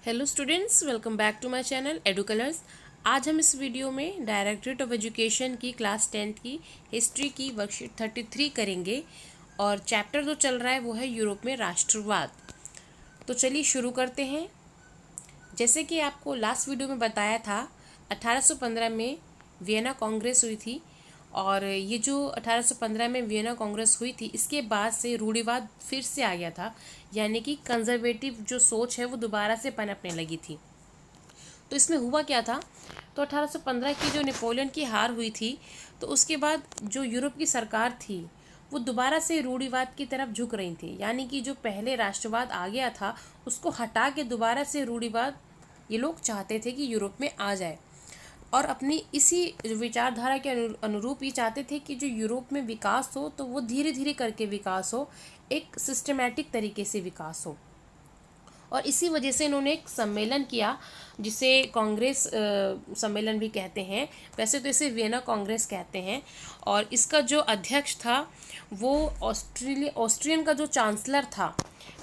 Hello students, welcome back to my channel Edu Colors. आज हम इस वीडियो में डायरेक्टरेट ऑफ एजुकेशन की क्लास 10th की हिस्ट्री की वर्कशीट 33 करेंगे और चैप्टर जो चल रहा है वो है यूरोप में राष्ट्रवाद। तो चलिए शुरू करते हैं। जैसे कि आपको लास्ट वीडियो में बताया था, 1815 में वियना कांग्रेस हुई थी और ये जो 1815 में वियना कांग्रेस हुई थी, इसके बाद से रूढ़िवाद फिर से आ गया था, यानी कि कंजर्वेटिव जो सोच है वो दोबारा से पनपने लगी थी। तो इसमें हुआ क्या था, तो 1815 की जो नेपोलियन की हार हुई थी, तो उसके बाद जो यूरोप की सरकार थी वो दोबारा से रूढ़िवाद की तरफ झुक रही थी, यानी कि जो पहले राष्ट्रवाद आ गया था उसको हटा के दोबारा से रूढ़िवाद ये लोग चाहते थे कि यूरोप में आ जाए और अपनी इसी विचारधारा के अनुरूप ये चाहते थे कि जो यूरोप में विकास हो तो वो धीरे धीरे करके विकास हो, एक सिस्टमैटिक तरीके से विकास हो। और इसी वजह से इन्होंने एक सम्मेलन किया जिसे कांग्रेस सम्मेलन भी कहते हैं। वैसे तो इसे वियना कांग्रेस कहते हैं और इसका जो अध्यक्ष था वो ऑस्ट्रियन का जो चांसलर था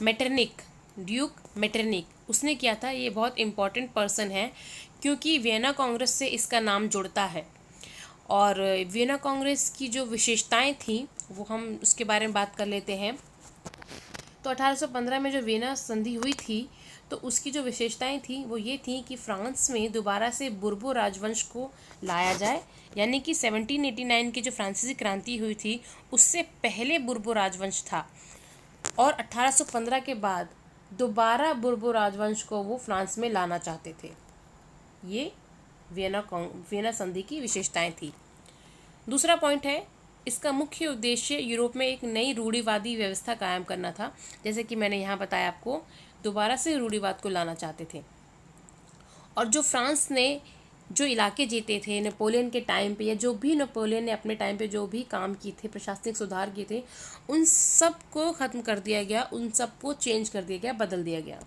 मेटरनिक, ड्यूक मेटरनिक, उसने किया था। ये बहुत इम्पोर्टेंट पर्सन है क्योंकि वियना कांग्रेस से इसका नाम जुड़ता है। और वियना कांग्रेस की जो विशेषताएं थी वो हम उसके बारे में बात कर लेते हैं। तो 1815 में जो वियना संधि हुई थी तो उसकी जो विशेषताएं थी वो ये थी कि फ्रांस में दोबारा से बुर्बो राजवंश को लाया जाए, यानी कि 1789 की जो फ्रांसीसी क्रांति हुई थी उससे पहले बुर्बो राजवंश था और 1815 के बाद दोबारा बुर्बो राजवंश को वो फ्रांस में लाना चाहते थे। ये वियना संधि की विशेषताएं थी। दूसरा पॉइंट है, इसका मुख्य उद्देश्य यूरोप में एक नई रूढ़िवादी व्यवस्था कायम करना था। जैसे कि मैंने यहाँ बताया आपको, दोबारा से रूढ़िवाद को लाना चाहते थे। और जो फ्रांस ने जो इलाके जीते थे नेपोलियन के टाइम पे, या जो भी नेपोलियन ने अपने टाइम पे जो भी काम किए थे, प्रशासनिक सुधार किए थे, उन सब को ख़त्म कर दिया गया, उन सब को चेंज कर दिया गया, बदल दिया गया।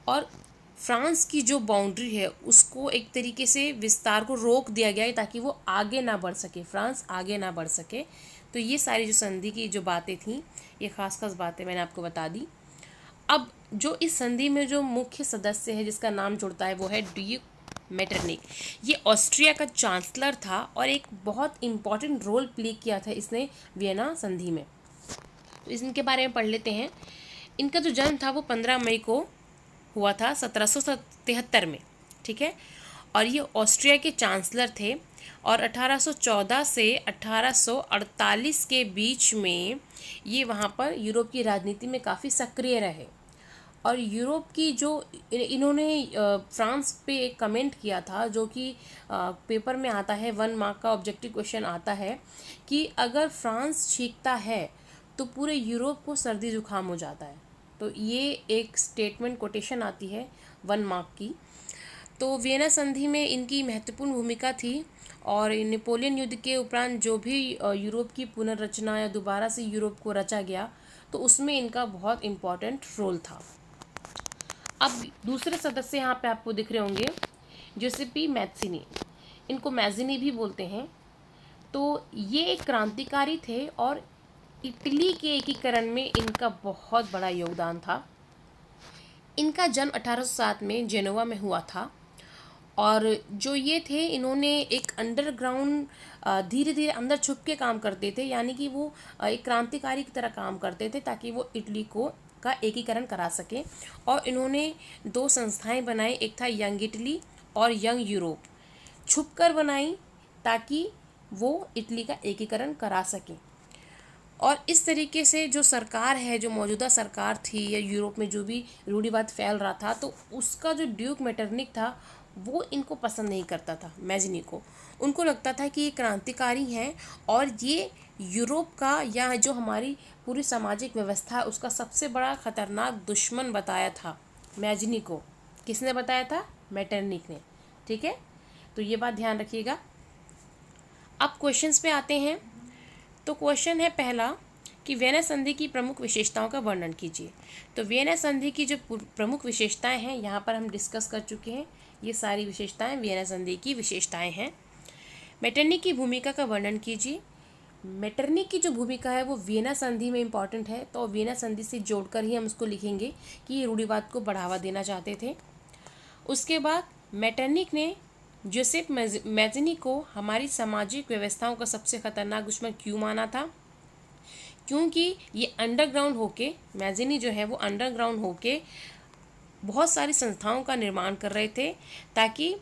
और फ्रांस की जो बाउंड्री है उसको एक तरीके से विस्तार को रोक दिया गया है ताकि वो आगे ना बढ़ सके, फ्रांस आगे ना बढ़ सके। तो ये सारी जो संधि की जो बातें थी, ये खास खास बातें मैंने आपको बता दी। अब जो इस संधि में जो मुख्य सदस्य है जिसका नाम जुड़ता है वो है ड्यूक मेटरनिक। ये ऑस्ट्रिया का चांसलर था और एक बहुत इम्पॉर्टेंट रोल प्ले किया था इसने वियना संधि में। तो इनके बारे में पढ़ लेते हैं। इनका जो जन्म था वो 15 मई को हुआ था 1773 में, ठीक है। और ये ऑस्ट्रिया के चांसलर थे और 1814 से 1848 के बीच में ये वहाँ पर यूरोप की राजनीति में काफ़ी सक्रिय रहे। और यूरोप की जो इन्होंने फ्रांस पे एक कमेंट किया था जो कि पेपर में आता है, 1 मार्क का ऑब्जेक्टिव क्वेश्चन आता है कि अगर फ्रांस छींकता है तो पूरे यूरोप को सर्दी जुकाम हो जाता है। तो ये एक स्टेटमेंट कोटेशन आती है 1 मार्क की। तो वियना संधि में इनकी महत्वपूर्ण भूमिका थी और नेपोलियन युद्ध के उपरांत जो भी यूरोप की पुनर्रचना या दोबारा से यूरोप को रचा गया तो उसमें इनका बहुत इम्पोर्टेंट रोल था। अब दूसरे सदस्य यहाँ पे आपको दिख रहे होंगे, जोसेपी मैत्सिनी, इनको मैजिनी भी बोलते हैं। तो ये एक क्रांतिकारी थे और इटली के एकीकरण में इनका बहुत बड़ा योगदान था। इनका जन्म 1807 में जेनोवा में हुआ था और जो ये थे इन्होंने एक अंडरग्राउंड धीरे धीरे अंदर छुप के काम करते थे, यानी कि वो एक क्रांतिकारी की तरह काम करते थे ताकि वो इटली को का एकीकरण करा सके। और इन्होंने 2 संस्थाएं बनाई, एक था यंग इटली और यंग यूरोप, छुपकर बनाई ताकि वो इटली का एकीकरण करा सकें। और इस तरीके से जो सरकार है, जो मौजूदा सरकार थी या यूरोप में जो भी रूढ़िवाद फैल रहा था, तो उसका जो ड्यूक मेटरनिक था वो इनको पसंद नहीं करता था, मैजिनी को। उनको लगता था कि ये क्रांतिकारी हैं और ये यूरोप का या जो हमारी पूरी सामाजिक व्यवस्था है उसका सबसे बड़ा खतरनाक दुश्मन बताया था मैजिनी को। किसने बताया था? मेटरनिक ने, ठीक है। तो ये बात ध्यान रखिएगा। अब क्वेश्चंस पे आते हैं। तो क्वेश्चन है पहला कि वियना संधि की प्रमुख विशेषताओं का वर्णन कीजिए। तो वियना संधि की जो प्रमुख विशेषताएं हैं यहाँ पर हम डिस्कस कर चुके हैं। ये सारी विशेषताएं वियना संधि की विशेषताएं हैं। मेटरनिक की भूमिका का वर्णन कीजिए। मेटरनिक की जो भूमिका है वो वियना संधि में इम्पॉर्टेंट है, तो वियना संधि से जोड़कर ही हम उसको लिखेंगे कि ये रूढ़िवाद को बढ़ावा देना चाहते थे। उसके बाद मेटरनिक ने जोसेफ मैज़नी को हमारी सामाजिक व्यवस्थाओं का सबसे खतरनाक दुश्मन क्यों माना था? क्योंकि ये अंडरग्राउंड होके, मैज़नी जो है वो अंडरग्राउंड होके बहुत सारी संस्थाओं का निर्माण कर रहे थे ताकि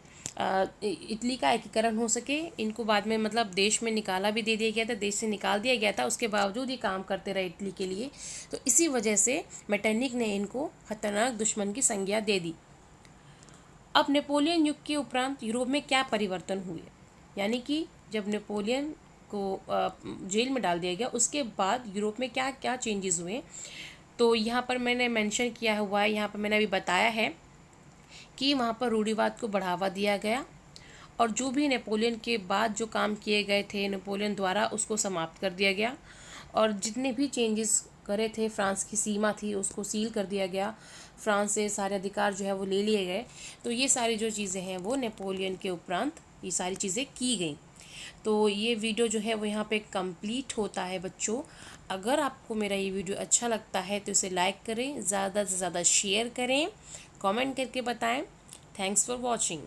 इटली का एकीकरण हो सके। इनको बाद में मतलब देश में निकाला भी दे दिया गया था, देश से निकाल दिया गया था, उसके बावजूद ये काम करते रहे इटली के लिए। तो इसी वजह से मेटरनिक ने इनको खतरनाक दुश्मन की संज्ञा दे दी। अब नेपोलियन युग के उपरांत यूरोप में क्या परिवर्तन हुए, यानी कि जब नेपोलियन को जेल में डाल दिया गया उसके बाद यूरोप में क्या क्या चेंजेस हुए, तो यहाँ पर मैंने मेंशन किया हुआ है, यहाँ पर मैंने अभी बताया है कि वहाँ पर रूढ़िवाद को बढ़ावा दिया गया और जो भी नेपोलियन के बाद जो काम किए गए थे नेपोलियन द्वारा उसको समाप्त कर दिया गया और जितने भी चेंजेस करे थे, फ्रांस की सीमा थी उसको सील कर दिया गया, फ्रांस से सारे अधिकार जो है वो ले लिए गए। तो ये सारी जो चीज़ें हैं वो नेपोलियन के उपरांत ये सारी चीज़ें की गई। तो ये वीडियो जो है वो यहाँ पे कंप्लीट होता है बच्चों। अगर आपको मेरा ये वीडियो अच्छा लगता है तो इसे लाइक करें, ज़्यादा से ज़्यादा शेयर करें, कमेंट करके बताएं। Thanks for watching.